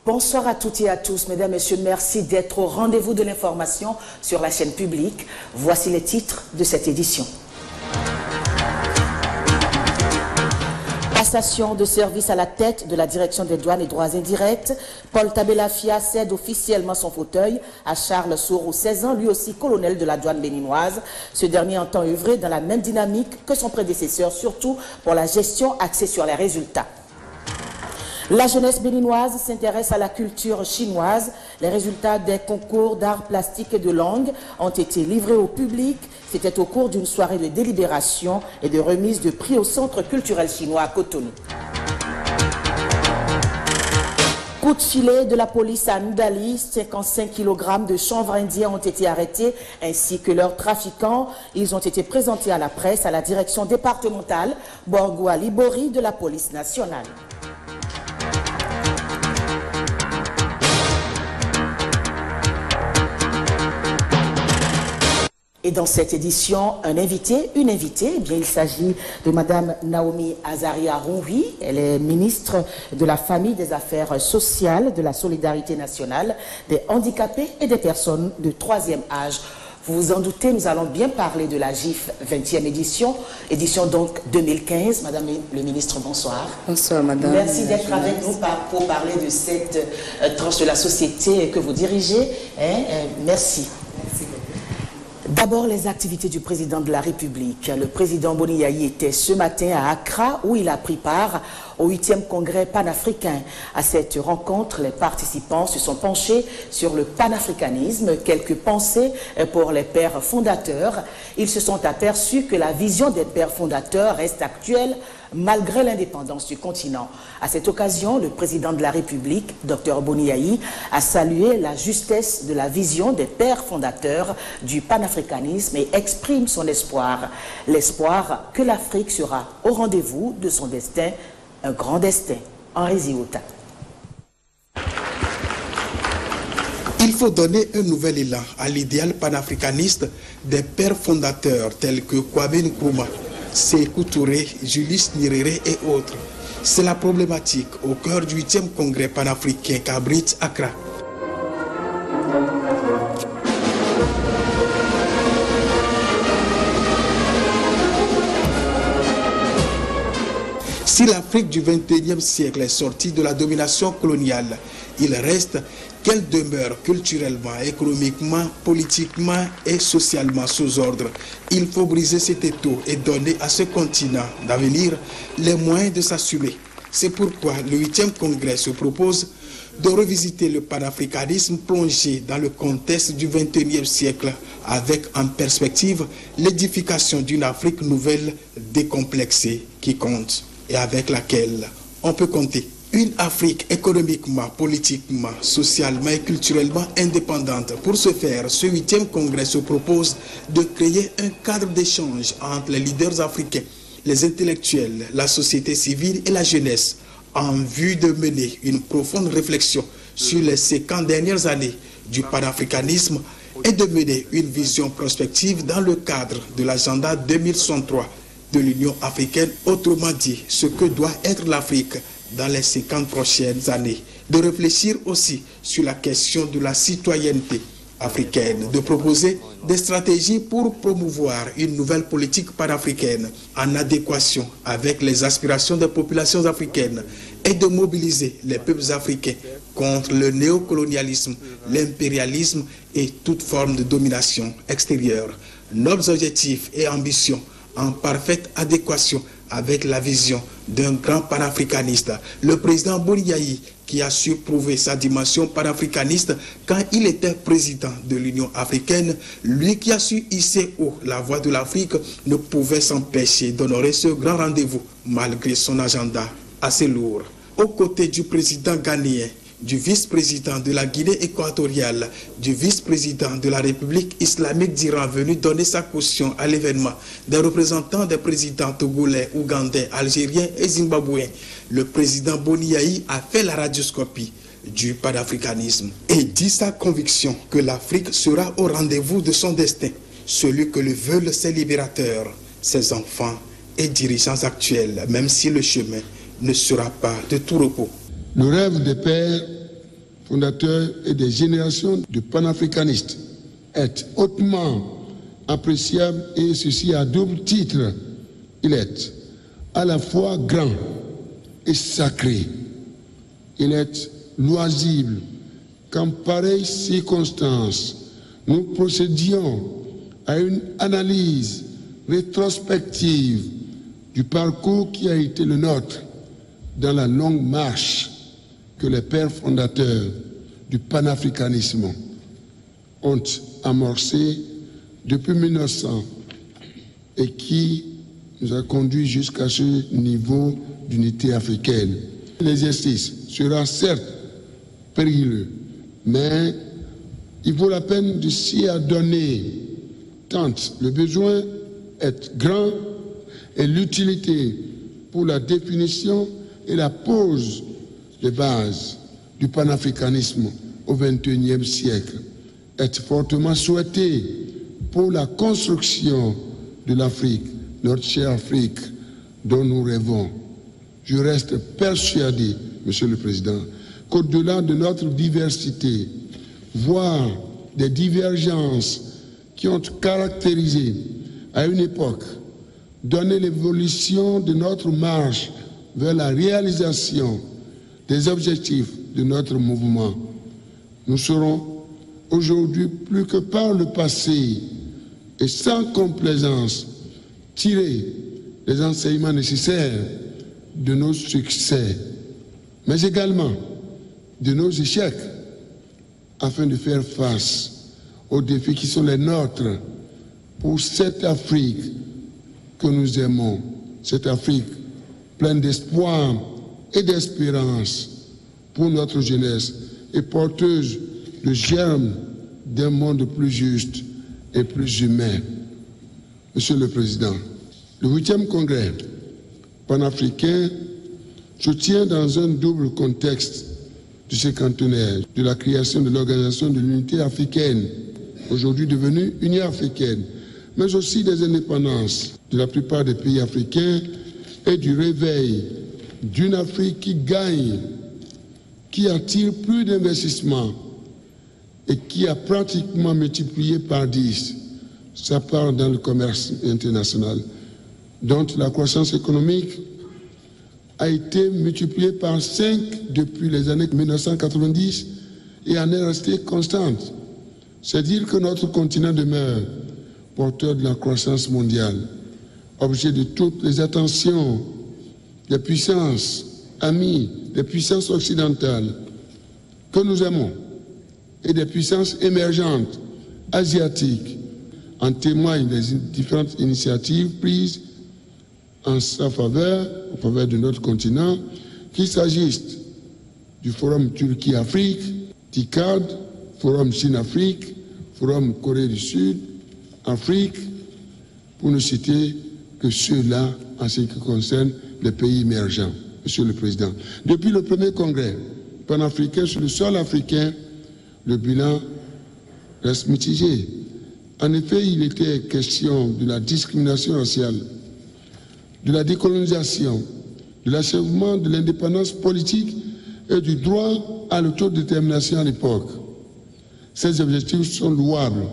Bonsoir à toutes et à tous, mesdames, messieurs, merci d'être au rendez-vous de l'information sur la chaîne publique. Voici les titres de cette édition. Passation de service à la tête de la direction des douanes et droits indirects. Paul Tabelafia cède officiellement son fauteuil à Charles Soro, 16 ans, lui aussi colonel de la douane béninoise. Ce dernier entend œuvrer dans la même dynamique que son prédécesseur, surtout pour la gestion axée sur les résultats. La jeunesse béninoise s'intéresse à la culture chinoise. Les résultats des concours d'art plastique et de langue ont été livrés au public. C'était au cours d'une soirée de délibération et de remise de prix au Centre culturel chinois à Cotonou. Coup de filet de la police à Ndali, 55 kg de chanvre indien ont été arrêtés, ainsi que leurs trafiquants. Ils ont été présentés à la presse à la direction départementale Borgoa Libori de la police nationale. Et dans cette édition, un invité, une invitée, eh bien, il s'agit de Madame Naomi Azaria Roui. Elle est ministre de la Famille, des Affaires sociales, de la Solidarité nationale, des handicapés et des personnes de troisième âge. Vous vous en doutez, nous allons bien parler de la GIF 20e édition, édition donc 2015. Madame le ministre, bonsoir. Bonsoir, madame. Merci d'être avec nous pour parler de cette tranche de la société que vous dirigez. Merci. Merci. D'abord, les activités du président de la République. Le président Boni Yayi était ce matin à Accra où il a pris part au 8e congrès panafricain. À cette rencontre, les participants se sont penchés sur le panafricanisme, quelques pensées pour les pères fondateurs. Ils se sont aperçus que la vision des pères fondateurs reste actuelle malgré l'indépendance du continent. À cette occasion, le président de la République, Dr Boni Yayi, a salué la justesse de la vision des pères fondateurs du panafricanisme et exprime son espoir. L'espoir que l'Afrique sera au rendez-vous de son destin, un grand destin. Henri Ziouta. Il faut donner un nouvel élan à l'idéal panafricaniste des pères fondateurs tels que Kwame Nkrumah, Sékou Touré, Julius Nyerere et autres. C'est la problématique au cœur du 8e congrès panafricain qu'abrite Accra. Si l'Afrique du XXIe siècle est sortie de la domination coloniale, il reste qu'elle demeure culturellement, économiquement, politiquement et socialement sous ordre. Il faut briser cet étau et donner à ce continent d'avenir les moyens de s'assumer. C'est pourquoi le 8e congrès se propose de revisiter le panafricanisme plongé dans le contexte du XXIe siècle avec en perspective l'édification d'une Afrique nouvelle décomplexée qui compte et avec laquelle on peut compter. Une Afrique économiquement, politiquement, socialement et culturellement indépendante. Pour ce faire, ce 8e congrès se propose de créer un cadre d'échange entre les leaders africains, les intellectuels, la société civile et la jeunesse, en vue de mener une profonde réflexion sur les 50 dernières années du panafricanisme et de mener une vision prospective dans le cadre de l'agenda 2063 de l'Union africaine, autrement dit, ce que doit être l'Afrique dans les 50 prochaines années, de réfléchir aussi sur la question de la citoyenneté africaine, de proposer des stratégies pour promouvoir une nouvelle politique panafricaine en adéquation avec les aspirations des populations africaines et de mobiliser les peuples africains contre le néocolonialisme, l'impérialisme et toute forme de domination extérieure. Nos objectifs et ambitions en parfaite adéquation avec la vision d'un grand panafricaniste, le président Boni Yayi, qui a su prouver sa dimension panafricaniste quand il était président de l'Union africaine, lui qui a su hisser haut la voix de l'Afrique, ne pouvait s'empêcher d'honorer ce grand rendez-vous malgré son agenda assez lourd. Aux côtés du président ghanéen, du vice-président de la Guinée équatoriale, du vice-président de la République islamique d'Iran venu donner sa caution à l'événement, des représentants des présidents togolais, ougandais, algériens et zimbabwéens, le président Boni Yayi a fait la radioscopie du panafricanisme et dit sa conviction que l'Afrique sera au rendez-vous de son destin, celui que le veulent ses libérateurs, ses enfants et dirigeants actuels, même si le chemin ne sera pas de tout repos. Le rêve des pères fondateurs et des générations de panafricanistes est hautement appréciable, et ceci à double titre. Il est à la fois grand et sacré. Il est loisible qu'en pareille circonstance, nous procédions à une analyse rétrospective du parcours qui a été le nôtre dans la longue marche que les pères fondateurs du panafricanisme ont amorcée depuis 1900 et qui nous a conduit jusqu'à ce niveau d'unité africaine. L'exercice sera certes périlleux, mais il vaut la peine de s'y adonner, tant le besoin est grand et l'utilité pour la définition et la pose des bases du panafricanisme au XXIe siècle est fortement souhaitée pour la construction de l'Afrique, notre chère Afrique dont nous rêvons. Je reste persuadé, Monsieur le Président, qu'au-delà de notre diversité, voire des divergences qui ont caractérisé à une époque, donné l'évolution de notre marche vers la réalisation des objectifs de notre mouvement, nous serons aujourd'hui plus que par le passé et sans complaisance tirer les enseignements nécessaires de nos succès, mais également de nos échecs, afin de faire face aux défis qui sont les nôtres pour cette Afrique que nous aimons, cette Afrique pleine d'espoir et d'espérance pour notre jeunesse et porteuse de germes d'un monde plus juste et plus humain. Monsieur le Président, le 8e congrès panafricain se tient dans un double contexte du cinquantenaire de la création de l'Organisation de l'Unité africaine, aujourd'hui devenue Union africaine, mais aussi des indépendances de la plupart des pays africains et du réveil d'une Afrique qui gagne, qui attire plus d'investissements et qui a pratiquement multiplié par 10 sa part dans le commerce international, dont la croissance économique a été multipliée par 5 depuis les années 1990 et en est restée constante. C'est dire que notre continent demeure porteur de la croissance mondiale, objet de toutes les attentions des puissances amies, des puissances occidentales que nous aimons et des puissances émergentes asiatiques. En témoignent les différentes initiatives prises en sa faveur, en faveur de notre continent, qu'il s'agisse du Forum Turquie-Afrique, TICAD, Forum Chine-Afrique, Forum Corée du Sud, Afrique, pour ne citer que ceux-là en ce qui concerne les pays émergents, Monsieur le Président. Depuis le premier congrès panafricain sur le sol africain, le bilan reste mitigé. En effet, il était question de la discrimination raciale, de la décolonisation, de l'achèvement de l'indépendance politique et du droit à l'autodétermination à l'époque. Ces objectifs sont louables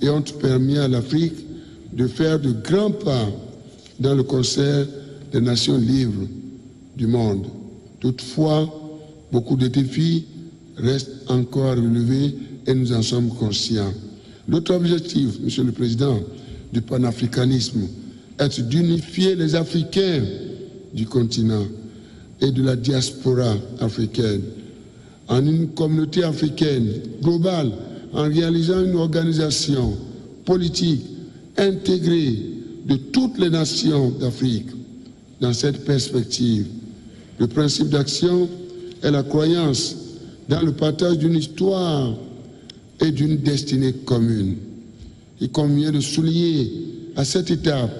et ont permis à l'Afrique de faire de grands pas dans le concert des nations libres du monde. Toutefois, beaucoup de défis restent encore à relever et nous en sommes conscients. L'autre objectif, Monsieur le Président, du panafricanisme est d'unifier les Africains du continent et de la diaspora africaine en une communauté africaine globale, en réalisant une organisation politique intégrée de toutes les nations d'Afrique. Dans cette perspective, le principe d'action est la croyance dans le partage d'une histoire et d'une destinée commune. Il convient de souligner à cette étape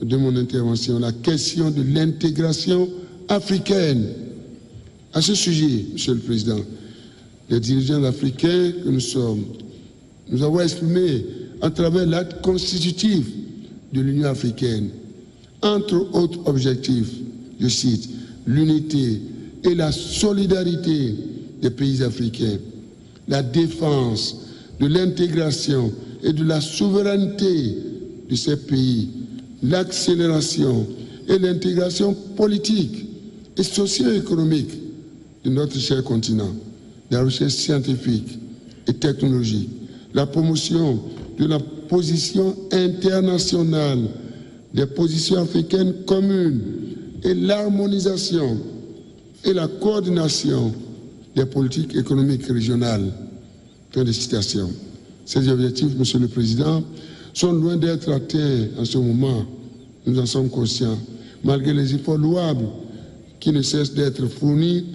de mon intervention la question de l'intégration africaine. À ce sujet, Monsieur le Président, les dirigeants africains que nous sommes, nous avons exprimé à travers l'acte constitutif de l'Union africaine, entre autres objectifs, je cite, l'unité et la solidarité des pays africains, la défense de l'intégration et de la souveraineté de ces pays, l'accélération et l'intégration politique et socio-économique de notre cher continent, la recherche scientifique et technologique, la promotion de la position internationale des positions africaines communes et l'harmonisation et la coordination des politiques économiques régionales. Fin de citation. Ces objectifs, Monsieur le Président, sont loin d'être atteints en ce moment. Nous en sommes conscients, malgré les efforts louables qui ne cessent d'être fournis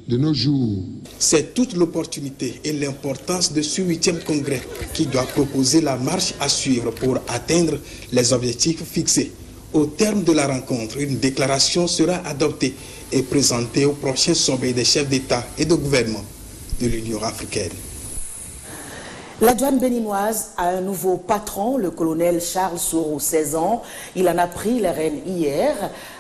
de nos jours. C'est toute l'opportunité et l'importance de ce 8e congrès qui doit proposer la marche à suivre pour atteindre les objectifs fixés. Au terme de la rencontre, une déclaration sera adoptée et présentée au prochain sommet des chefs d'État et de gouvernement de l'Union africaine. La douane béninoise a un nouveau patron, le colonel Charles Soro, 16 ans. Il en a pris les rênes hier.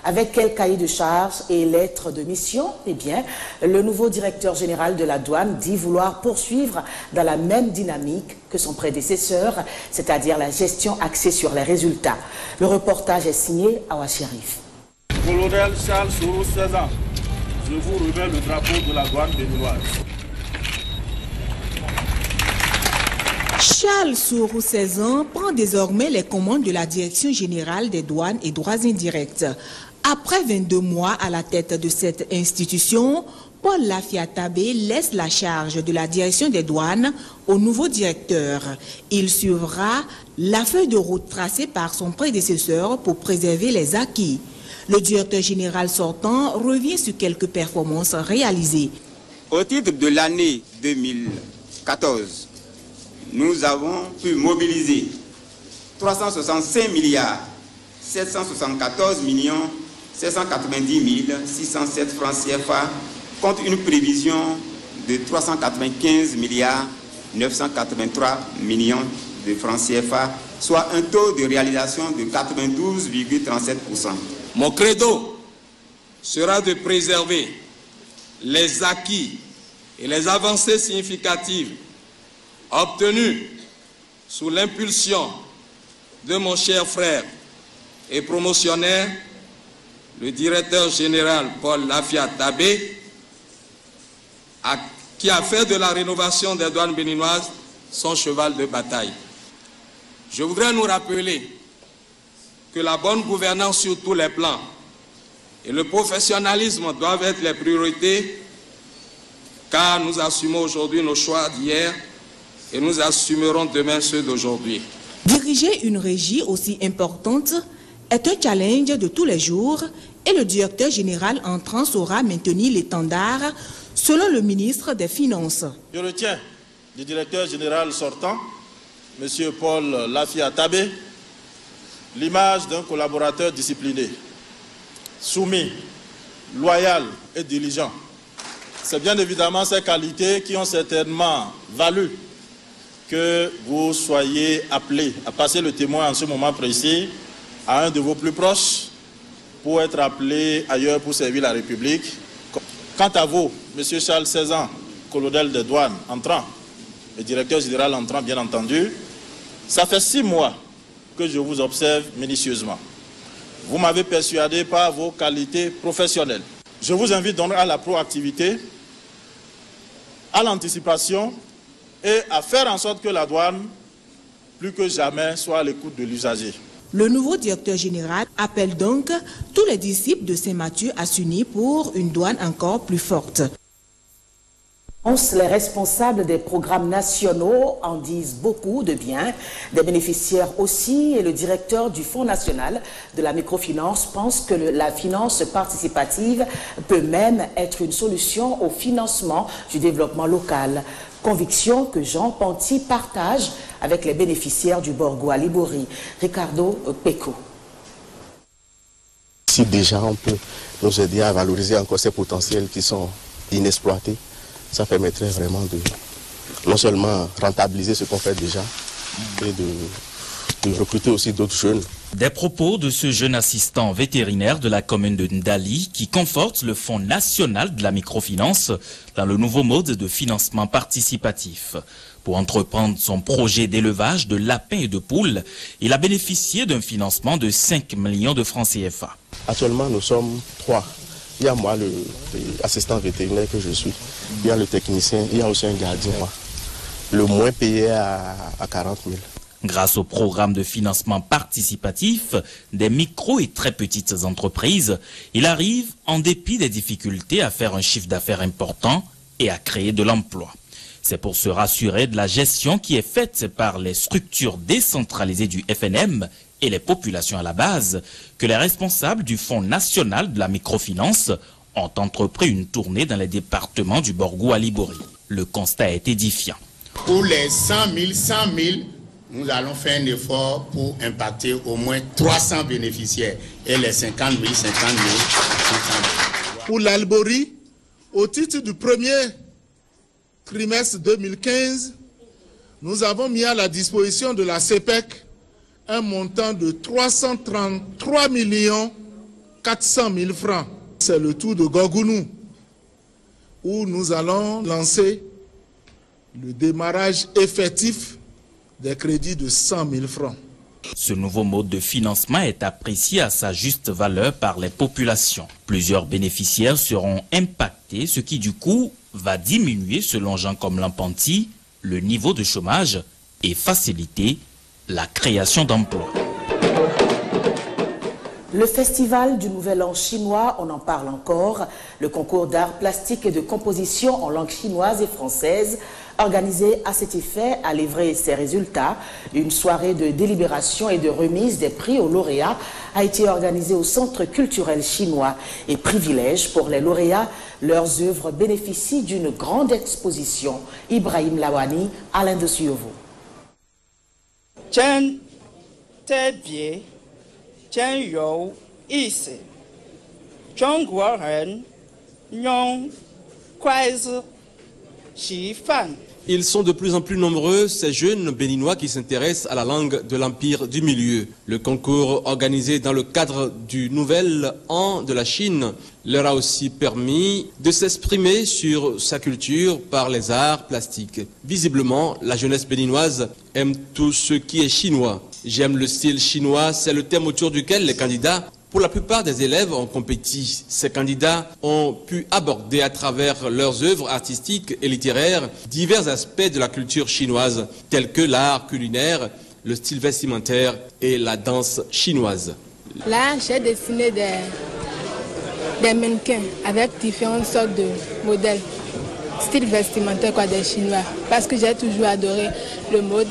Avec quel cahier de charges et lettres de mission? Eh bien, le nouveau directeur général de la douane dit vouloir poursuivre dans la même dynamique que son prédécesseur, c'est-à-dire la gestion axée sur les résultats. Le reportage est signé Awa Sherif. Colonel Charles Soro, 16 ans. Je vous remets le drapeau de la douane béninoise. Charles Soro, 16 ans, prend désormais les commandes de la Direction générale des douanes et droits indirects. Après 22 mois à la tête de cette institution, Paul Lafia-Tabé laisse la charge de la direction des douanes au nouveau directeur. Il suivra la feuille de route tracée par son prédécesseur pour préserver les acquis. Le directeur général sortant revient sur quelques performances réalisées. Au titre de l'année 2014, nous avons pu mobiliser 365 milliards 774 millions 790 607 francs CFA contre une prévision de 395 milliards 983 millions de francs CFA, soit un taux de réalisation de 92,37%. Mon credo sera de préserver les acquis et les avancées significatives obtenues sous l'impulsion de mon cher frère et promotionnaire, le directeur général Paul Lafia-Tabé, qui a fait de la rénovation des douanes béninoises son cheval de bataille. Je voudrais nous rappeler que la bonne gouvernance sur tous les plans et le professionnalisme doivent être les priorités, car nous assumons aujourd'hui nos choix d'hier et nous assumerons demain ceux d'aujourd'hui. Diriger une régie aussi importante est un challenge de tous les jours et le directeur général entrant saura maintenir l'étendard selon le ministre des Finances. Je retiens du directeur général sortant, M. Paul Lafia-Tabé, l'image d'un collaborateur discipliné, soumis, loyal et diligent. C'est bien évidemment ces qualités qui ont certainement valu que vous soyez appelé à passer le témoin en ce moment précis à un de vos plus proches pour être appelé ailleurs pour servir la République. Quant à vous, M. Charles, 16 ans, colonel de douane entrant, et directeur général entrant bien entendu, ça fait 6 mois que je vous observe minutieusement. Vous m'avez persuadé par vos qualités professionnelles. Je vous invite donc à la proactivité, à l'anticipation et à faire en sorte que la douane, plus que jamais, soit à l'écoute de l'usager. Le nouveau directeur général appelle donc tous les disciples de Saint-Mathieu à s'unir pour une douane encore plus forte. Les responsables des programmes nationaux en disent beaucoup de bien, des bénéficiaires aussi, et le directeur du Fonds national de la microfinance pense que la finance participative peut même être une solution au financement du développement local. Conviction que Jean Panty partage avec les bénéficiaires du Borgo à Libori. Ricardo Peko. Si déjà on peut nous aider à valoriser encore ces potentiels qui sont inexploités, ça permettrait vraiment de non seulement rentabiliser ce qu'on fait déjà, mais de recruter aussi d'autres jeunes Des propos de ce jeune assistant vétérinaire de la commune de Ndali qui conforte le Fonds national de la microfinance dans le nouveau mode de financement participatif. Pour entreprendre son projet d'élevage de lapins et de poules, il a bénéficié d'un financement de 5 millions de francs CFA. Actuellement, nous sommes 3. Il y a moi, l'assistant vétérinaire que je suis. Il y a le technicien, il y a aussi un gardien. Le moins payé à 40 000. Grâce au programme de financement participatif des micro et très petites entreprises, il arrive, en dépit des difficultés, à faire un chiffre d'affaires important et à créer de l'emploi. C'est pour se rassurer de la gestion qui est faite par les structures décentralisées du FNM et les populations à la base que les responsables du Fonds national de la microfinance ont entrepris une tournée dans les départements du Borgou à Libori. Le constat est édifiant. Pour les 100 000, nous allons faire un effort pour impacter au moins 300 bénéficiaires et les 50 000. Pour l'Albori, au titre du premier trimestre 2015, nous avons mis à la disposition de la CEPEC un montant de 333 400 000 francs. C'est le tour de Gorgounou, où nous allons lancer le démarrage effectif des crédits de 100 000 francs. Ce nouveau mode de financement est apprécié à sa juste valeur par les populations. Plusieurs bénéficiaires seront impactés, ce qui du coup va diminuer, selon Jean comme Lampanti, le niveau de chômage et faciliter la création d'emplois. Le festival du Nouvel An chinois, on en parle encore. Le concours d'art plastique et de composition en langue chinoise et française, organisé à cet effet, a livré ses résultats. Une soirée de délibération et de remise des prix aux lauréats a été organisée au Centre culturel chinois. Et privilège pour les lauréats, leurs œuvres bénéficient d'une grande exposition. Ibrahim Lawani, Alain de Suyovo. Ils sont de plus en plus nombreux, ces jeunes béninois qui s'intéressent à la langue de l'Empire du Milieu. Le concours organisé dans le cadre du Nouvel An de la Chine leur a aussi permis de s'exprimer sur sa culture par les arts plastiques. Visiblement, la jeunesse béninoise aime tout ce qui est chinois. J'aime le style chinois, c'est le thème autour duquel les candidats, pour la plupart des élèves, ont compéti. Ces candidats ont pu aborder à travers leurs œuvres artistiques et littéraires divers aspects de la culture chinoise, tels que l'art culinaire, le style vestimentaire et la danse chinoise. Là, j'ai dessiné des mannequins avec différentes sortes de modèles, style vestimentaire des Chinois, parce que j'ai toujours adoré le mode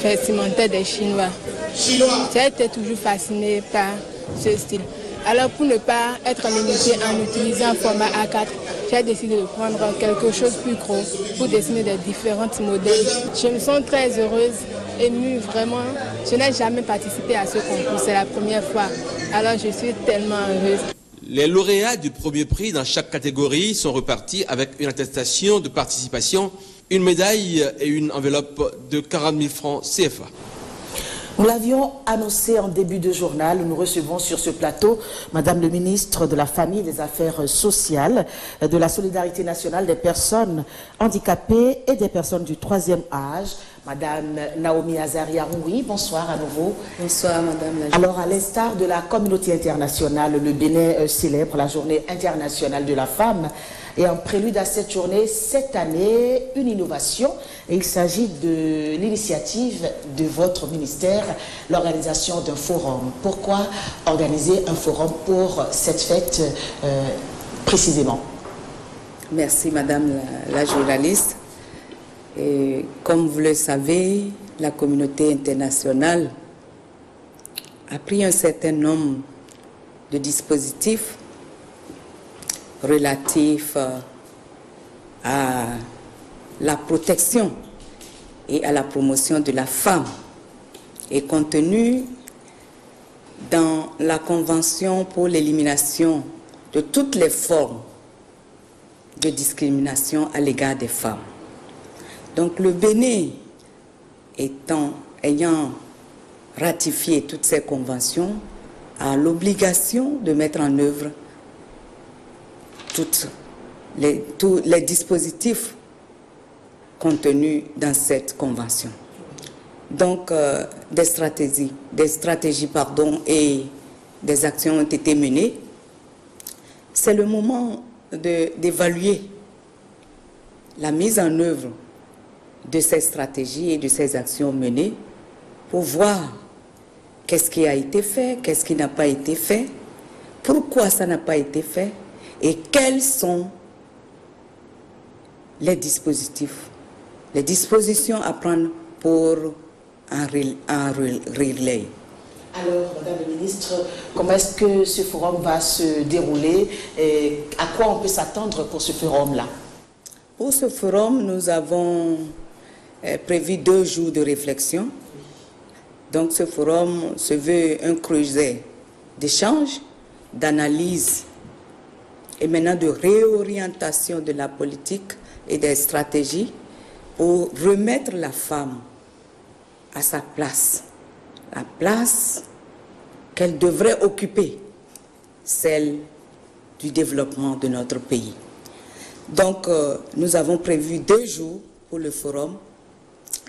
vestimentaire des Chinois. J'ai été toujours fascinée par ce style. Alors pour ne pas être limité en utilisant un format A4, j'ai décidé de prendre quelque chose de plus gros pour dessiner des différents modèles. Je me sens très heureuse, émue vraiment. Je n'ai jamais participé à ce concours, c'est la première fois. Alors je suis tellement heureuse. Les lauréats du premier prix dans chaque catégorie sont repartis avec une attestation de participation, une médaille et une enveloppe de 40 000 francs CFA. Nous l'avions annoncé en début de journal, nous recevons sur ce plateau Madame le ministre de la Famille, des Affaires sociales, de la Solidarité nationale des personnes handicapées et des personnes du troisième âge, Madame Naomi Azaria-Roui. Bonsoir à nouveau. Bonsoir Madame la. Alors à l'instar de la communauté internationale, le Bénin célèbre la Journée internationale de la femme. Et en prélude à cette journée, cette année, une innovation. Et il s'agit de l'initiative de votre ministère, l'organisation d'un forum. Pourquoi organiser un forum pour cette fête précisément? Merci Madame la journaliste. Et comme vous le savez, la communauté internationale a pris un certain nombre de dispositifs relatifs à la protection et à la promotion de la femme est contenu dans la Convention pour l'élimination de toutes les formes de discrimination à l'égard des femmes. Donc le Bénin ayant ratifié toutes ces conventions a l'obligation de mettre en œuvre tous les dispositifs contenus dans cette convention. Donc, des stratégies et des actions ont été menées. C'est le moment d'évaluer la mise en œuvre de ces stratégies et de ces actions menées pour voir qu'est-ce qui a été fait, qu'est-ce qui n'a pas été fait, pourquoi ça n'a pas été fait et quels sont les dispositifs, les dispositions à prendre pour un relais. Alors, Madame la Ministre, comment est-ce que ce forum va se dérouler et à quoi on peut s'attendre pour ce forum-là? Pour ce forum, nous avons prévu 2 jours de réflexion. Donc ce forum se veut un creuset d'échange, d'analyse et maintenant de réorientation de la politique et des stratégies pour remettre la femme à sa place, la place qu'elle devrait occuper, celle du développement de notre pays. Donc nous avons prévu 2 jours pour le forum.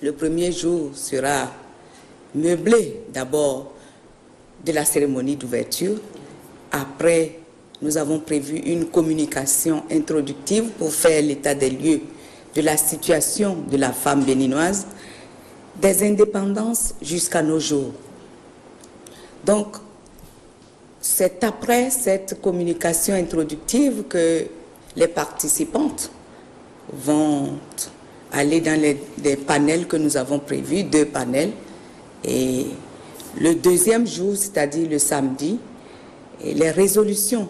Le premier jour sera meublé d'abord de la cérémonie d'ouverture. Après, nous avons prévu une communication introductive pour faire l'état des lieux de la situation de la femme béninoise, des indépendances jusqu'à nos jours. Donc, c'est après cette communication introductive que les participantes vont aller dans les panels que nous avons prévus, 2 panels. Et le deuxième jour, c'est-à-dire le samedi, les résolutions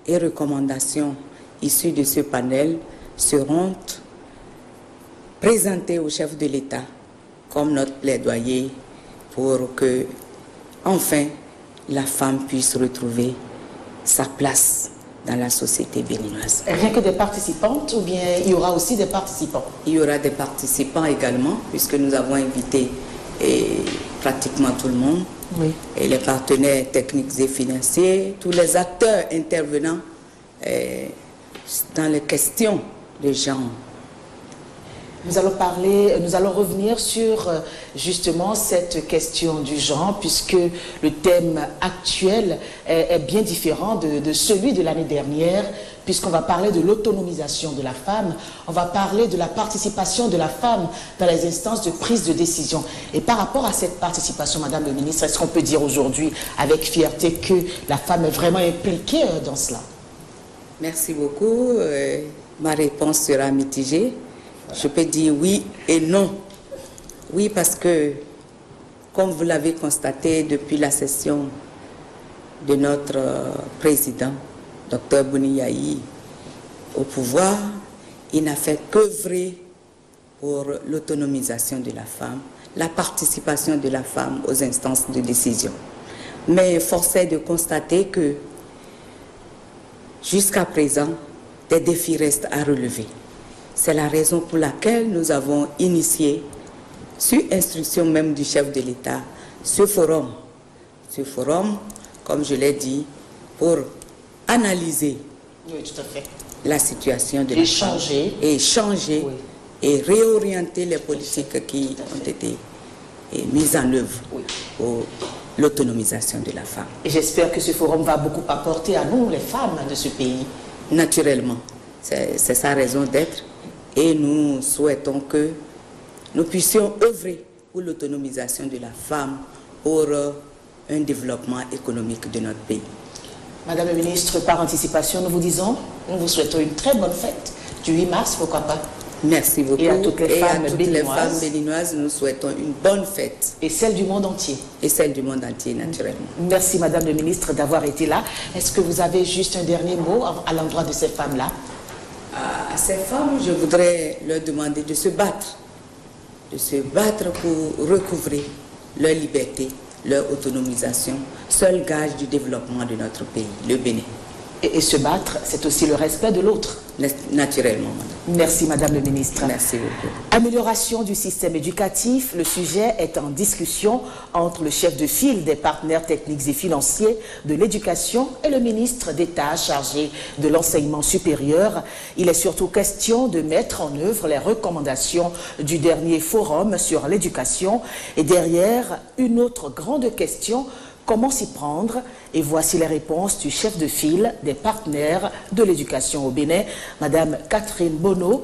et recommandations issues de ce panel seront présentées au chef de l'État comme notre plaidoyer pour que, enfin, la femme puisse retrouver sa place dans la société béninoise. Rien que des participantes ou bien il y aura aussi des participants? Il y aura des participants également, puisque nous avons invité pratiquement tout le monde, oui. Et les partenaires techniques et financiers, tous les acteurs intervenant dans les questions de genre. Nous allons revenir sur justement cette question du genre, puisque le thème actuel est bien différent de celui de l'année dernière, puisqu'on va parler de l'autonomisation de la femme, on va parler de la participation de la femme dans les instances de prise de décision. Et par rapport à cette participation, Madame le Ministre, est-ce qu'on peut dire aujourd'hui avec fierté que la femme est vraiment impliquée dans cela? Merci beaucoup. Ma réponse sera mitigée. Je peux dire oui et non. Oui, parce que, comme vous l'avez constaté depuis la session de notre président, Dr Bouniaï, au pouvoir, il n'a fait qu'œuvrer pour l'autonomisation de la femme, la participation de la femme aux instances de décision. Mais force est de constater que, jusqu'à présent, des défis restent à relever. C'est la raison pour laquelle nous avons initié, sur instruction même du chef de l'État, ce forum. Ce forum, comme je l'ai dit, pour analyser la situation de la femme et échanger et réorienter les politiques qui ont été mises en œuvre pour l'autonomisation de la femme. Et j'espère que ce forum va beaucoup apporter à nous, les femmes de ce pays. Naturellement, c'est sa raison d'être. Et nous souhaitons que nous puissions œuvrer pour l'autonomisation de la femme, pour un développement économique de notre pays. Madame la Ministre, par anticipation, nous vous souhaitons une très bonne fête du 8 mars, pourquoi pas? Merci beaucoup. Et à toutes les femmes béninoises, nous souhaitons une bonne fête. Et celle du monde entier. Et celle du monde entier, naturellement. Merci Madame la Ministre d'avoir été là. Est-ce que vous avez juste un dernier mot à l'endroit de ces femmes-là? À ces femmes, je voudrais leur demander de se battre pour recouvrer leur liberté, leur autonomisation, seul gage du développement de notre pays, le Bénin. Et se battre, c'est aussi le respect de l'autre. Naturellement. Merci Madame le Ministre. Merci beaucoup. Amélioration du système éducatif, le sujet est en discussion entre le chef de file des partenaires techniques et financiers de l'éducation et le ministre d'État chargé de l'enseignement supérieur. Il est surtout question de mettre en œuvre les recommandations du dernier forum sur l'éducation. Et derrière, une autre grande question: comment s'y prendre? Et voici les réponses du chef de file des partenaires de l'éducation au Bénin, Madame Catherine Bonneau,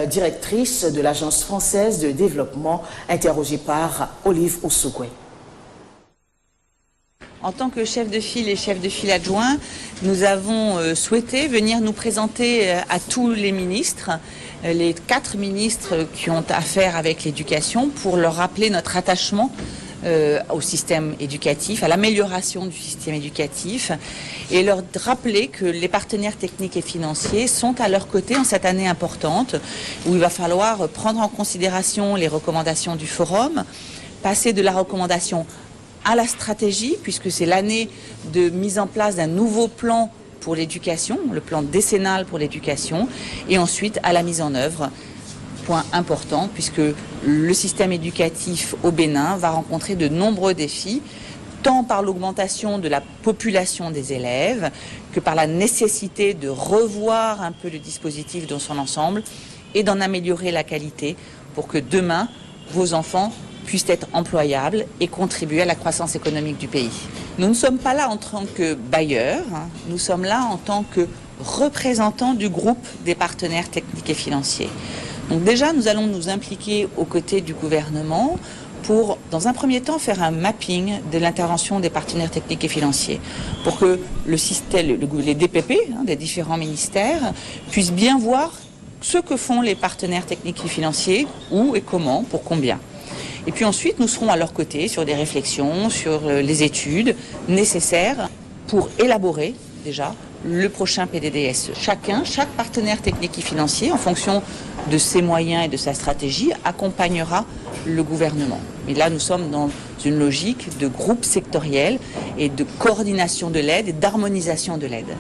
directrice de l'Agence française de développement, interrogée par Olive Ousougoué. En tant que chef de file et chef de file adjoint, nous avons souhaité venir nous présenter à tous les ministres, les 4 ministres qui ont affaire avec l'éducation, pour leur rappeler notre attachement au système éducatif, à l'amélioration du système éducatif, et leur rappeler que les partenaires techniques et financiers sont à leur côté en cette année importante où il va falloir prendre en considération les recommandations du forum, passer de la recommandation à la stratégie, puisque c'est l'année de mise en place d'un nouveau plan pour l'éducation, le plan décennal pour l'éducation, et ensuite à la mise en œuvre. Point important, puisque le système éducatif au Bénin va rencontrer de nombreux défis, tant par l'augmentation de la population des élèves que par la nécessité de revoir un peu le dispositif dans son ensemble et d'en améliorer la qualité pour que demain, vos enfants puissent être employables et contribuer à la croissance économique du pays. Nous ne sommes pas là en tant que bailleurs, nous sommes là en tant que représentants du groupe des partenaires techniques et financiers. Donc déjà, nous allons nous impliquer aux côtés du gouvernement pour, dans un premier temps, faire un mapping de l'intervention des partenaires techniques et financiers, pour que le système, les DPP des différents ministères puissent bien voir ce que font les partenaires techniques et financiers, où et comment, pour combien. Et puis ensuite, nous serons à leur côté sur des réflexions, sur les études nécessaires pour élaborer déjà le prochain PDDSE. Chaque partenaire technique et financier, en fonction de ses moyens et de sa stratégie, accompagnera le gouvernement. Mais là, nous sommes dans une logique de groupe sectoriel et de coordination de l'aide et d'harmonisation de l'aide.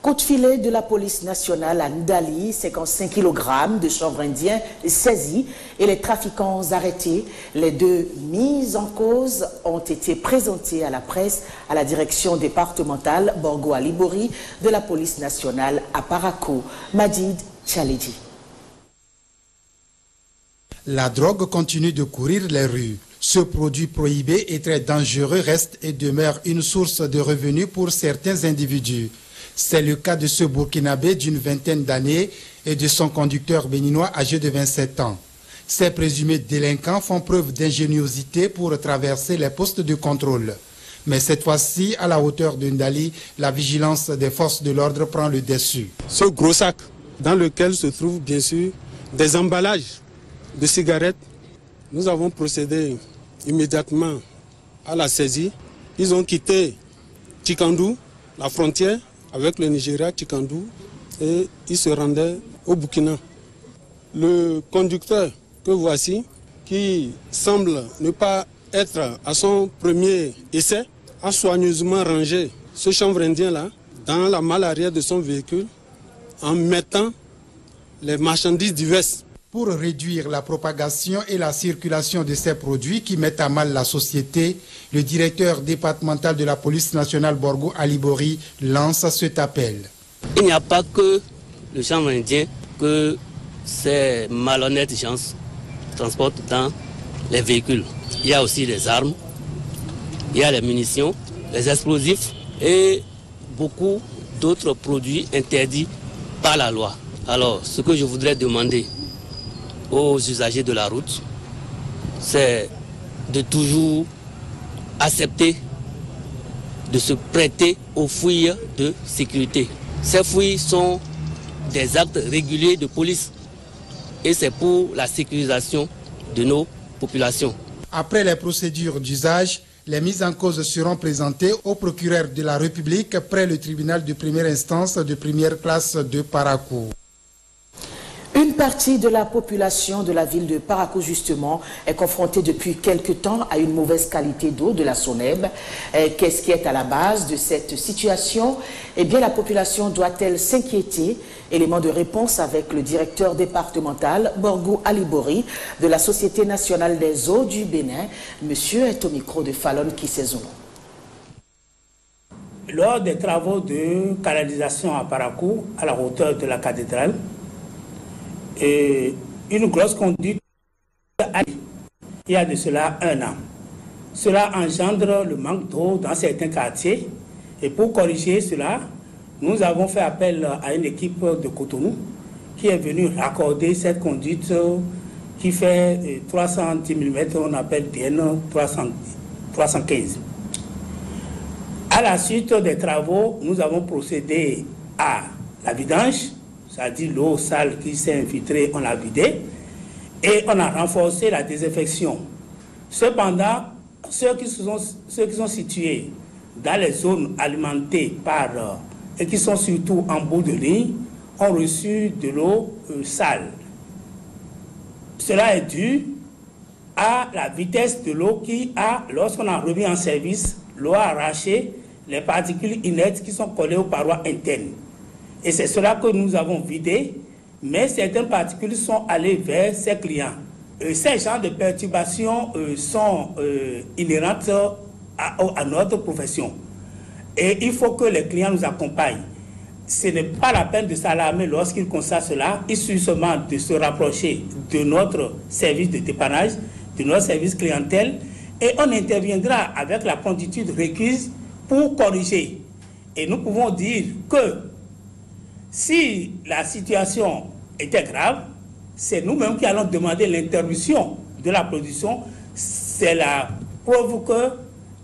Coup de filet de la police nationale à Ndali, 55 kg de chanvre indien saisis et les trafiquants arrêtés. Les 2 mises en cause ont été présentées à la presse à la direction départementale Borgo Alibori de la police nationale à Parakou. Majid Tchalidji. La drogue continue de courir les rues. Ce produit prohibé et très dangereux reste et demeure une source de revenus pour certains individus. C'est le cas de ce Burkinabé d'une vingtaine d'années et de son conducteur béninois âgé de 27 ans. Ces présumés délinquants font preuve d'ingéniosité pour traverser les postes de contrôle. Mais cette fois-ci, à la hauteur de Ndali, la vigilance des forces de l'ordre prend le dessus. Ce gros sac dans lequel se trouvent bien sûr des emballages de cigarettes, nous avons procédé immédiatement à la saisie. Ils ont quitté Tchikandou, la frontière avec le Nigeria, Tchikandou, et ils se rendaient au Burkina. Le conducteur que voici, qui semble ne pas être à son premier essai, a soigneusement rangé ce chanvre indien-là dans la malle arrière de son véhicule en mettant les marchandises diverses. Pour réduire la propagation et la circulation de ces produits qui mettent à mal la société, le directeur départemental de la police nationale Borgo Alibori lance cet appel. Il n'y a pas que le chanvre indien que ces malhonnêtes gens transportent dans les véhicules. Il y a aussi les armes, il y a les munitions, les explosifs et beaucoup d'autres produits interdits par la loi. Alors, ce que je voudrais demander aux usagers de la route, c'est de toujours accepter de se prêter aux fouilles de sécurité. Ces fouilles sont des actes réguliers de police et c'est pour la sécurisation de nos populations. Après les procédures d'usage, les mises en cause seront présentées au procureur de la République près le tribunal de première instance de première classe de Parakou. Une partie de la population de la ville de Parakou, justement, est confrontée depuis quelque temps à une mauvaise qualité d'eau de la Soneb. Qu'est-ce qui est à la base de cette situation? Eh bien, la population doit-elle s'inquiéter? Élément de réponse avec le directeur départemental, Borgou Alibori, de la Société nationale des eaux du Bénin. Monsieur est au micro de Fallon Kisezouno. Lors des travaux de canalisation à Parakou, à la hauteur de la cathédrale, une grosse conduite il y a de cela 1 an. Cela engendre le manque d'eau dans certains quartiers. Et pour corriger cela, nous avons fait appel à une équipe de Cotonou qui est venue raccorder cette conduite qui fait 310 mm, on appelle DN 315. À la suite des travaux, nous avons procédé à la vidange, c'est-à-dire l'eau sale qui s'est infiltrée, on l'a vidée, et on a renforcé la désinfection. Cependant, ceux qui sont situés dans les zones alimentées par, et qui sont surtout en bout de ligne, ont reçu de l'eau sale. Cela est dû à la vitesse de l'eau qui a, lorsqu'on a remis en service, l'eau a arraché les particules inertes qui sont collées aux parois internes. Et c'est cela que nous avons vidé, mais certaines particules sont allées vers ces clients. Ces genres de perturbations sont inhérentes à notre profession. Et il faut que les clients nous accompagnent. Ce n'est pas la peine de s'alarmer lorsqu'ils constatent cela. Il suffit seulement de se rapprocher de notre service de dépannage, de notre service clientèle, et on interviendra avec la promptitude requise pour corriger. Et nous pouvons dire que si la situation était grave, c'est nous-mêmes qui allons demander l'interruption de la production. C'est la preuve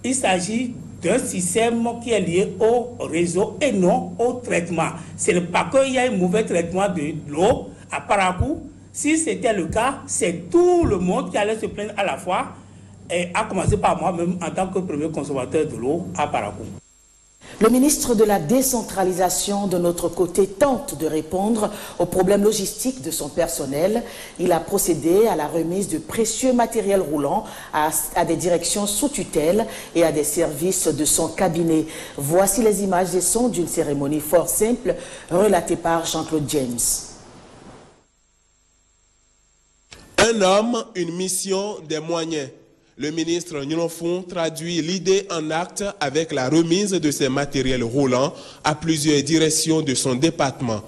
qu'il s'agit d'un système qui est lié au réseau et non au traitement. Ce n'est pas qu'il y a un mauvais traitement de l'eau à Parakou. Si c'était le cas, c'est tout le monde qui allait se plaindre à la fois, et à commencer par moi-même en tant que premier consommateur de l'eau à Parakou. Le ministre de la décentralisation, de notre côté, tente de répondre aux problèmes logistiques de son personnel. Il a procédé à la remise de précieux matériel roulant à des directions sous tutelle et à des services de son cabinet. Voici les images et sons d'une cérémonie fort simple relatée par Jean-Claude James. Un homme, une mission, des moyens. Le ministre Nilonfon traduit l'idée en acte avec la remise de ces matériels roulants à plusieurs directions de son département.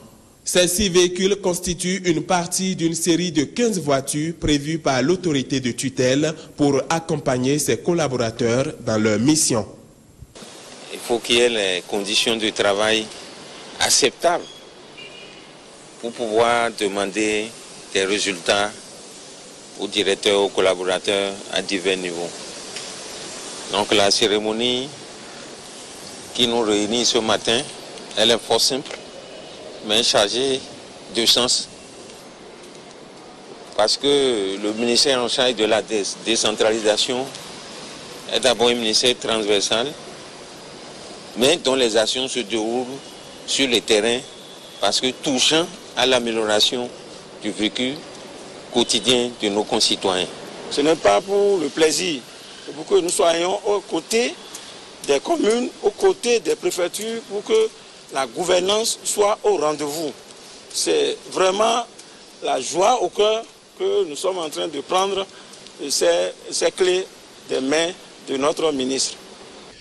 Ces 6 véhicules constituent une partie d'une série de 15 voitures prévues par l'autorité de tutelle pour accompagner ses collaborateurs dans leur mission. Il faut qu'il y ait les conditions de travail acceptables pour pouvoir demander des résultats aux directeurs, aux collaborateurs à divers niveaux. Donc la cérémonie qui nous réunit ce matin, elle est fort simple, mais chargée de sens. Parce que le ministère en charge de la décentralisation est d'abord un ministère transversal, mais dont les actions se déroulent sur le terrain, parce que touchant à l'amélioration du vécu quotidien de nos concitoyens. Ce n'est pas pour le plaisir, c'est pour que nous soyons aux côtés des communes, aux côtés des préfectures, pour que la gouvernance soit au rendez-vous. C'est vraiment la joie au cœur que nous sommes en train de prendre ces clés des mains de notre ministre.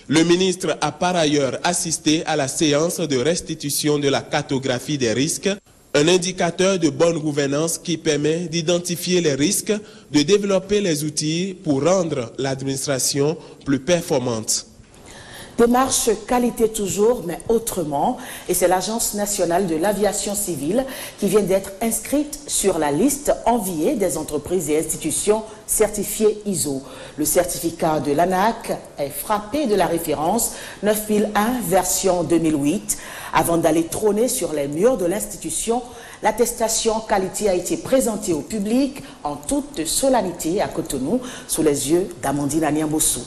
Le ministre a par ailleurs assisté à la séance de restitution de la cartographie des risques, un indicateur de bonne gouvernance qui permet d'identifier les risques, de développer les outils pour rendre l'administration plus performante. Démarche qualité toujours, mais autrement. Et c'est l'Agence nationale de l'aviation civile qui vient d'être inscrite sur la liste enviée des entreprises et institutions certifiées ISO. Le certificat de l'ANAC est frappé de la référence 9001 version 2008. Avant d'aller trôner sur les murs de l'institution, l'attestation qualité a été présentée au public en toute solennité à Cotonou, sous les yeux d'Amandine Aniambossou.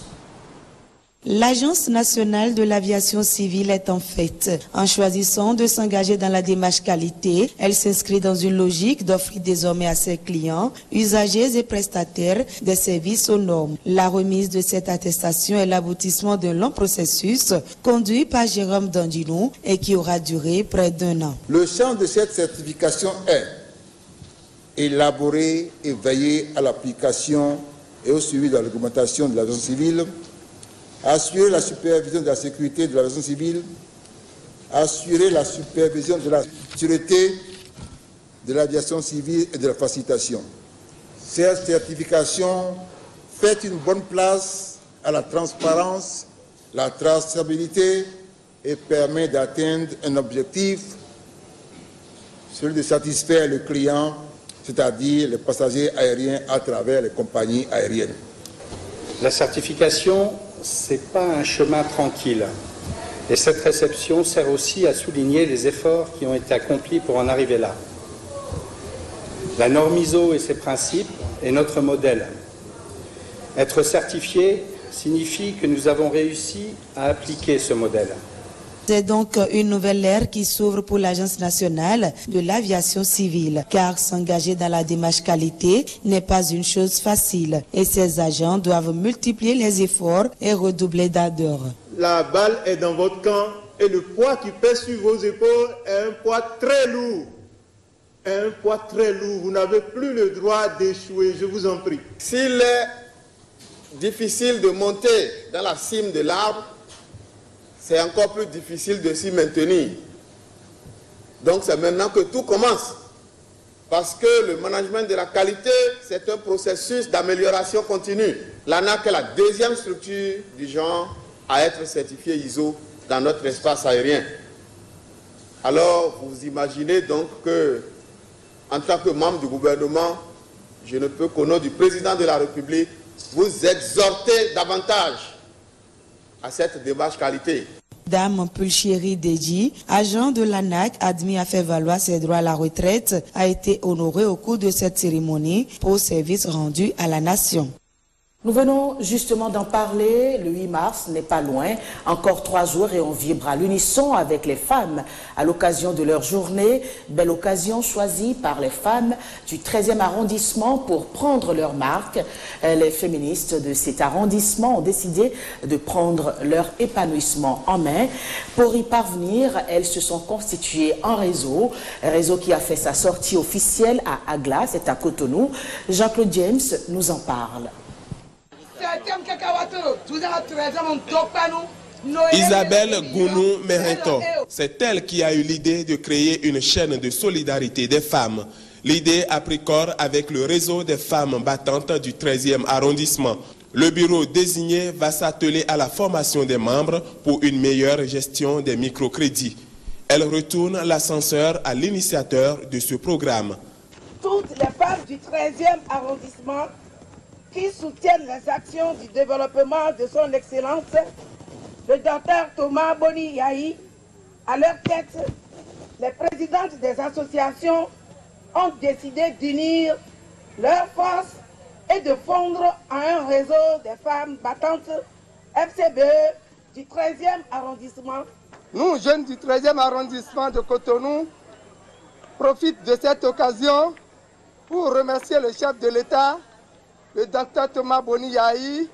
L'Agence nationale de l'aviation civile est en fait. En choisissant de s'engager dans la démarche qualité, elle s'inscrit dans une logique d'offrir désormais à ses clients, usagers et prestataires des services aux normes. La remise de cette attestation est l'aboutissement d'un long processus conduit par Jérôme Dandinou et qui aura duré près d'1 an. Le champ de cette certification est élaborer et veiller à l'application et au suivi de la réglementation de l'aviation civile, assurer la supervision de la sécurité de l'aviation civile, assurer la supervision de la sûreté de l'aviation civile et de la facilitation. Cette certification fait une bonne place à la transparence, la traçabilité et permet d'atteindre un objectif, celui de satisfaire le client, c'est-à-dire les passagers aériens à travers les compagnies aériennes. La certification, ce n'est pas un chemin tranquille. Et cette réception sert aussi à souligner les efforts qui ont été accomplis pour en arriver là. La norme ISO et ses principes est notre modèle. Être certifié signifie que nous avons réussi à appliquer ce modèle. C'est donc une nouvelle ère qui s'ouvre pour l'Agence nationale de l'aviation civile, car s'engager dans la démarche qualité n'est pas une chose facile et ses agents doivent multiplier les efforts et redoubler d'ardeur. La balle est dans votre camp et le poids qui pèse sur vos épaules est un poids très lourd. Un poids très lourd. Vous n'avez plus le droit d'échouer, je vous en prie. S'il est difficile de monter dans la cime de l'arbre, c'est encore plus difficile de s'y maintenir. Donc c'est maintenant que tout commence. Parce que le management de la qualité, c'est un processus d'amélioration continue. L'ANAC est la deuxième structure du genre à être certifiée ISO dans notre espace aérien. Alors vous imaginez donc que, en tant que membre du gouvernement, je ne peux qu'au nom du président de la République vous exhorter davantage à cette démarche qualité. Dame Pulchéri Deji, agent de l'ANAC admis à faire valoir ses droits à la retraite, a été honoré au cours de cette cérémonie pour service rendu à la nation. Nous venons justement d'en parler, le 8 mars n'est pas loin, encore 3 jours et on vibre à l'unisson avec les femmes à l'occasion de leur journée, belle occasion choisie par les femmes du 13e arrondissement pour prendre leur marque. Les féministes de cet arrondissement ont décidé de prendre leur épanouissement en main. Pour y parvenir, elles se sont constituées en réseau, un réseau qui a fait sa sortie officielle à Agla, c'est à Cotonou. Jean-Claude James nous en parle. Isabelle Gounou Mereto, c'est elle qui a eu l'idée de créer une chaîne de solidarité des femmes. L'idée a pris corps avec le réseau des femmes battantes du 13e arrondissement. Le bureau désigné va s'atteler à la formation des membres pour une meilleure gestion des microcrédits. Elle retourne l'ascenseur à l'initiateur de ce programme. Toutes les femmes du 13e arrondissement qui soutiennent les actions du développement de son Excellence, le docteur Thomas Boni Yahi, à leur tête, les présidentes des associations ont décidé d'unir leurs forces et de fondre en un réseau des femmes battantes FCBE du 13e arrondissement. Nous, jeunes du 13e arrondissement de Cotonou, profitons de cette occasion pour remercier le chef de l'État, le docteur Thomas Boni Yahi,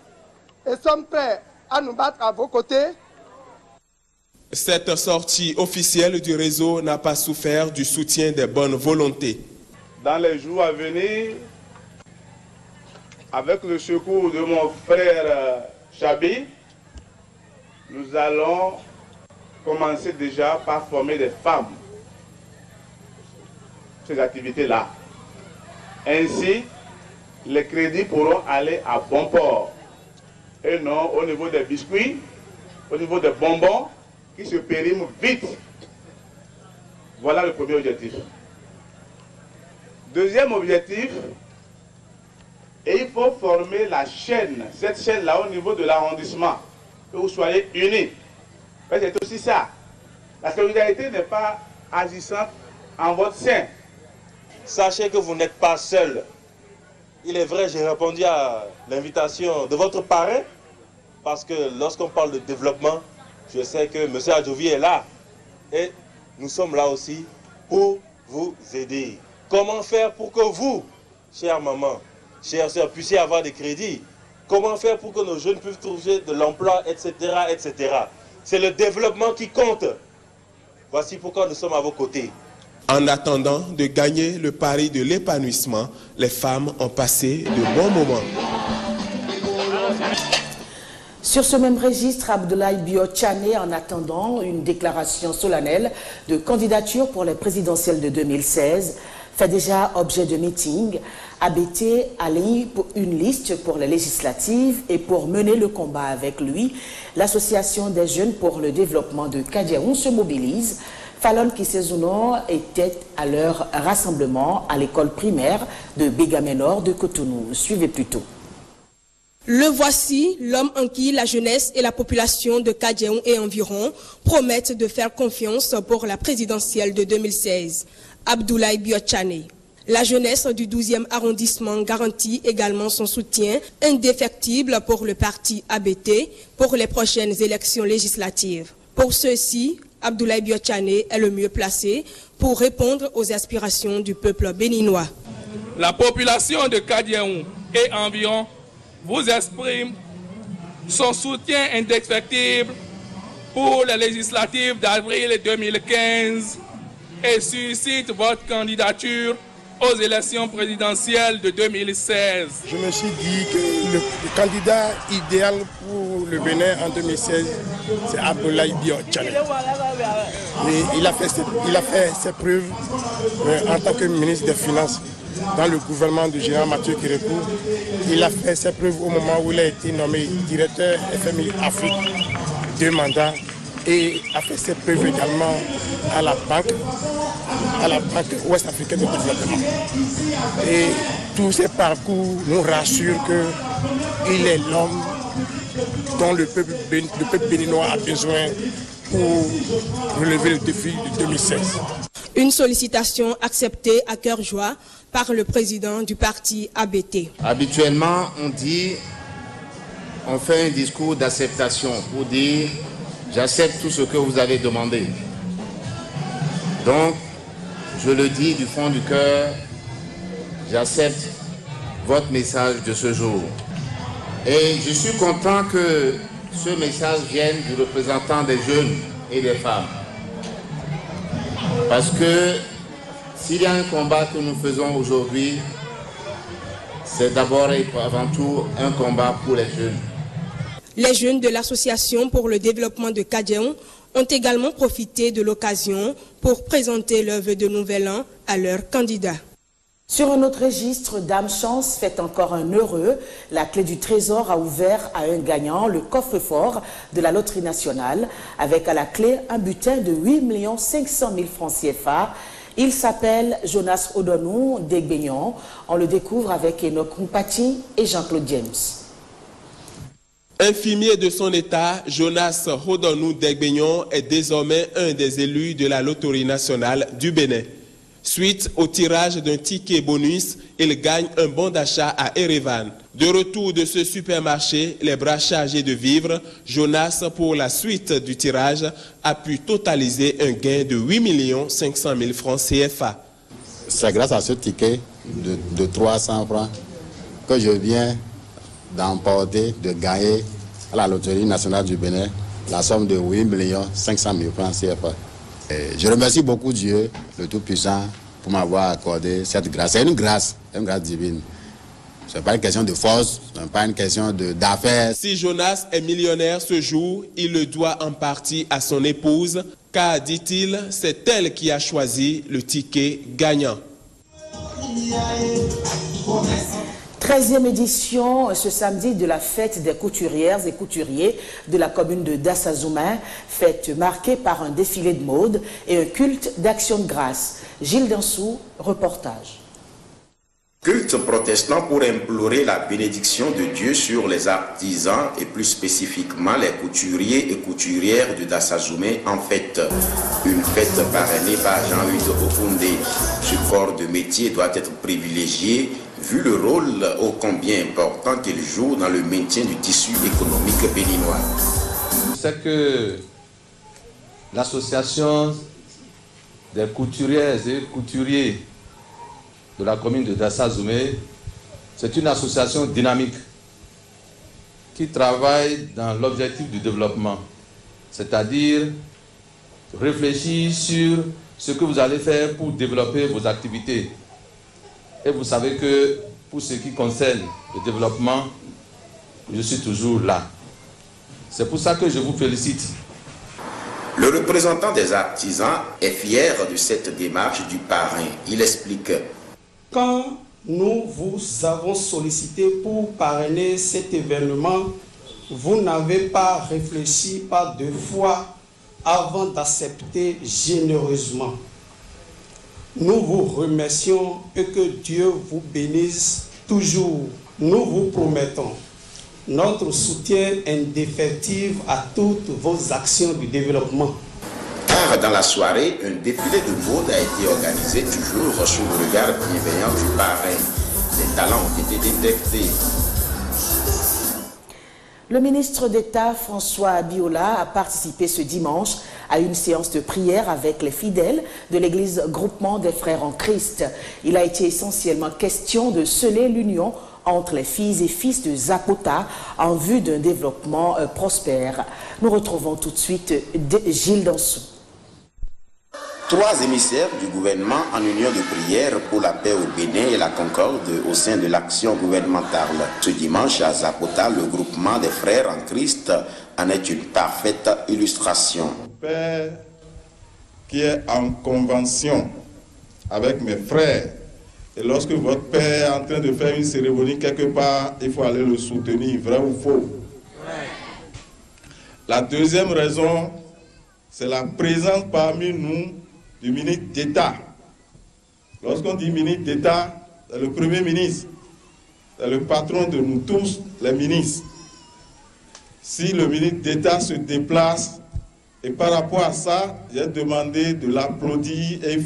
et sommes prêts à nous battre à vos côtés. Cette sortie officielle du réseau n'a pas souffert du soutien des bonnes volontés. Dans les jours à venir, avec le secours de mon frère Chabi, nous allons commencer déjà par former des femmes ces activités-là. Ainsi, les crédits pourront aller à bon port et non au niveau des biscuits, au niveau des bonbons qui se périment vite. Voilà le premier objectif. Deuxième objectif, et il faut former la chaîne, cette chaîne-là au niveau de l'arrondissement, que vous soyez unis. C'est aussi ça. La solidarité n'est pas agissante en votre sein. Sachez que vous n'êtes pas seul. Il est vrai, j'ai répondu à l'invitation de votre parrain, parce que lorsqu'on parle de développement, je sais que M. Adjovi est là. Et nous sommes là aussi pour vous aider. Comment faire pour que vous, chère maman, chère soeur, puissiez avoir des crédits? Comment faire pour que nos jeunes puissent trouver de l'emploi, etc., etc. C'est le développement qui compte. Voici pourquoi nous sommes à vos côtés. En attendant de gagner le pari de l'épanouissement, les femmes ont passé de bons moments. Sur ce même registre, Abdoulaye Bio-Tchane, en attendant une déclaration solennelle de candidature pour les présidentielles de 2016, fait déjà objet de meeting. ABT aligne une liste pour les législatives et pour mener le combat avec lui, l'association des jeunes pour le développement de Kadiaoun se mobilise. Fallon Kisezouno était à leur rassemblement à l'école primaire de Bégaménor de Cotonou. Suivez plutôt. Le voici, l'homme en qui la jeunesse et la population de Kadiaoun et environ promettent de faire confiance pour la présidentielle de 2016. Abdoulaye Bio-Tchane. La jeunesse du 12e arrondissement garantit également son soutien indéfectible pour le parti ABT pour les prochaines élections législatives. Pour ceux-ci, Abdoulaye Bio-Tchane est le mieux placé pour répondre aux aspirations du peuple béninois. La population de Kadiaoun et environ vous exprime son soutien indéfectible pour les législatives d'avril 2015 et suscite votre candidature aux élections présidentielles de 2016. Je me suis dit que le candidat idéal pour le Bénin en 2016, c'est Abdoulaye Bio-Tchane. Il a fait ses preuves en tant que ministre des Finances dans le gouvernement du général Mathieu Kérékou. Il a fait ses preuves au moment où il a été nommé directeur FMI Afrique, 2 mandats, et a fait ses preuves également à la banque ouest-africaine de développement. Et tous ces parcours nous rassurent qu'il est l'homme dont le peuple béninois a besoin pour relever le défi de 2016. Une sollicitation acceptée à cœur joie par le président du parti ABT. Habituellement, on fait un discours d'acceptation pour dire « j'accepte tout ce que vous avez demandé ». Donc, je le dis du fond du cœur, j'accepte votre message de ce jour. Et je suis content que ce message vienne du représentant des jeunes et des femmes. Parce que s'il y a un combat que nous faisons aujourd'hui, c'est d'abord et avant tout un combat pour les jeunes. Les jeunes de l'Association pour le développement de Kadiaoun ont également profité de l'occasion pour présenter leur vœu de nouvel an à leurs candidats. Sur un autre registre, Dame Chance fait encore un heureux. La clé du trésor a ouvert à un gagnant le coffre-fort de la loterie nationale avec à la clé un butin de 8 500 000 francs CFA. Il s'appelle Jonas Odonou Degbeignon. On le découvre avec Enoch Mpati et Jean-Claude James. Infirmier de son état, Jonas Odonou Degbeignon est désormais un des élus de la loterie nationale du Bénin. Suite au tirage d'un ticket bonus, il gagne un bon d'achat à Erevan. De retour de ce supermarché, les bras chargés de vivres, Jonas, pour la suite du tirage, a pu totaliser un gain de 8 500 000 francs CFA. C'est grâce à ce ticket de 300 francs que je viens d'emporter, de gagner à la loterie nationale du Bénin la somme de 8 500 000 francs CFA. Et je remercie beaucoup Dieu, le Tout-Puissant, pour m'avoir accordé cette grâce. C'est une grâce divine. Ce n'est pas une question de force, ce n'est pas une question d'affaires. Si Jonas est millionnaire ce jour, il le doit en partie à son épouse, car, dit-il, c'est elle qui a choisi le ticket gagnant. 13e édition ce samedi de la fête des couturières et couturiers de la commune de Dassazoumen, fête marquée par un défilé de mode et un culte d'action de grâce. Gilles Dansou, reportage. Culte protestant pour implorer la bénédiction de Dieu sur les artisans et plus spécifiquement les couturiers et couturières de Dassazoumen en fête. Une fête parrainée par Jean-Hugues Okoundé. Ce corps de métier doit être privilégié vu le rôle ô combien important qu'il joue dans le maintien du tissu économique béninois. C'est que l'association des couturières et couturiers de la commune de Dassa-Zoumé, c'est une association dynamique qui travaille dans l'objectif du développement, c'est-à-dire réfléchir sur ce que vous allez faire pour développer vos activités. Et vous savez que pour ce qui concerne le développement, je suis toujours là. C'est pour ça que je vous félicite. Le représentant des artisans est fier de cette démarche du parrain. Il explique. Quand nous vous avons sollicité pour parrainer cet événement, vous n'avez pas réfléchi pas deux fois avant d'accepter généreusement. Nous vous remercions et que Dieu vous bénisse toujours. Nous vous promettons notre soutien indéfectible à toutes vos actions de développement. Car dans la soirée, un défilé de mode a été organisé toujours sous le regard bienveillant du parrain. Les talents ont été détectés. Le ministre d'État François Abiola a participé ce dimanche à une séance de prière avec les fidèles de l'église Groupement des Frères en Christ. Il a été essentiellement question de sceller l'union entre les filles et fils de Zapota en vue d'un développement prospère. Nous retrouvons tout de suite Gilles Dansou. 3 émissaires du gouvernement en union de prière pour la paix au Bénin et la concorde au sein de l'action gouvernementale. Ce dimanche à Zapota, le groupement des frères en Christ en est une parfaite illustration. Père qui est en convention avec mes frères, et lorsque votre père est en train de faire une cérémonie quelque part, il faut aller le soutenir, vrai ou faux? La deuxième raison, c'est la présence parmi nous du ministre d'État. Lorsqu'on dit ministre d'État, c'est le Premier ministre, c'est le patron de nous tous, les ministres. Si le ministre d'État se déplace, et par rapport à ça, j'ai demandé de l'applaudir et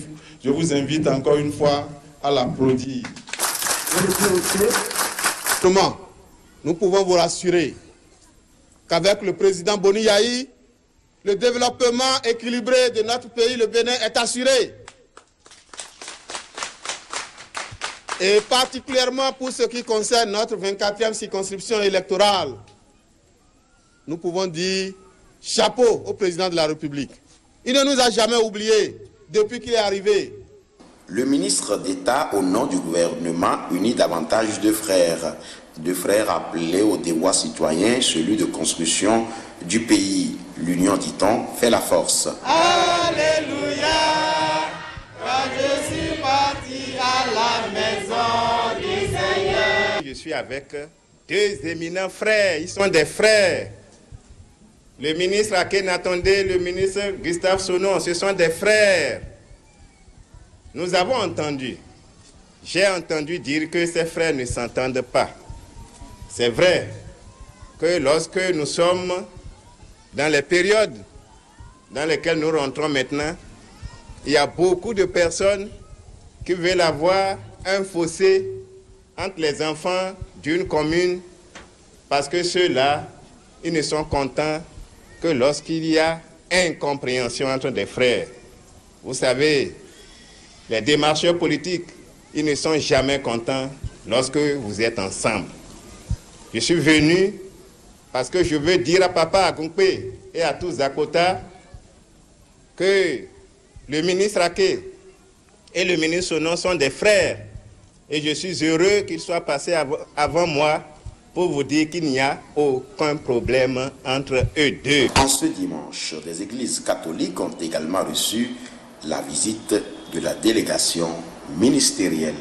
je vous invite encore une fois à l'applaudir. Comment nous pouvons vous rassurer qu'avec le président Boni Yahi, le développement équilibré de notre pays, le Bénin, est assuré. Et particulièrement pour ce qui concerne notre 24e circonscription électorale, nous pouvons dire chapeau au président de la République. Il ne nous a jamais oubliés depuis qu'il est arrivé. Le ministre d'État, au nom du gouvernement, unit davantage de frères. De frères appelés au devoir citoyen, celui de construction du pays. L'union, dit-on, fait la force. Alléluia, quand je suis parti à la maison du Seigneur. Je suis avec 2 éminents frères, ils sont des frères. Le ministre Akenatonde, le ministre Gustave Sonon, ce sont des frères. Nous avons entendu, j'ai entendu dire que ces frères ne s'entendent pas. C'est vrai que lorsque nous sommes dans les périodes dans lesquelles nous rentrons maintenant, il y a beaucoup de personnes qui veulent avoir un fossé entre les enfants d'une commune parce que ceux-là, ils ne sont contents que lorsqu'il y a incompréhension entre des frères. Vous savez, les démarcheurs politiques, ils ne sont jamais contents lorsque vous êtes ensemble. Je suis venu parce que je veux dire à Papa Agunkpe et à tous Zakota que le ministre Ake et le ministre Sonon sont des frères. Et je suis heureux qu'ils soient passés avant moi pour vous dire qu'il n'y a aucun problème entre eux deux. En ce dimanche, les églises catholiques ont également reçu la visite de la délégation ministérielle.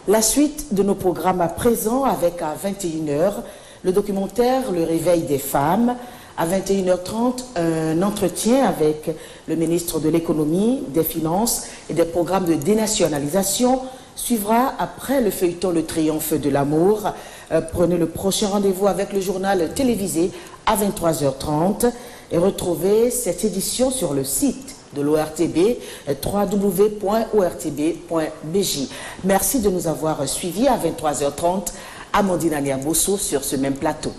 La suite de nos programmes à présent avec à 21h le documentaire Le Réveil des femmes. À 21h30, un entretien avec le ministre de l'économie, des finances et des programmes de dénationalisation suivra après le feuilleton Le Triomphe de l'amour. Prenez le prochain rendez-vous avec le journal télévisé à 23h30 et retrouvez cette édition sur le site de l'ORTB, www.ortb.bj. Merci de nous avoir suivis à 23h30. Amandine Aniabosso sur ce même plateau.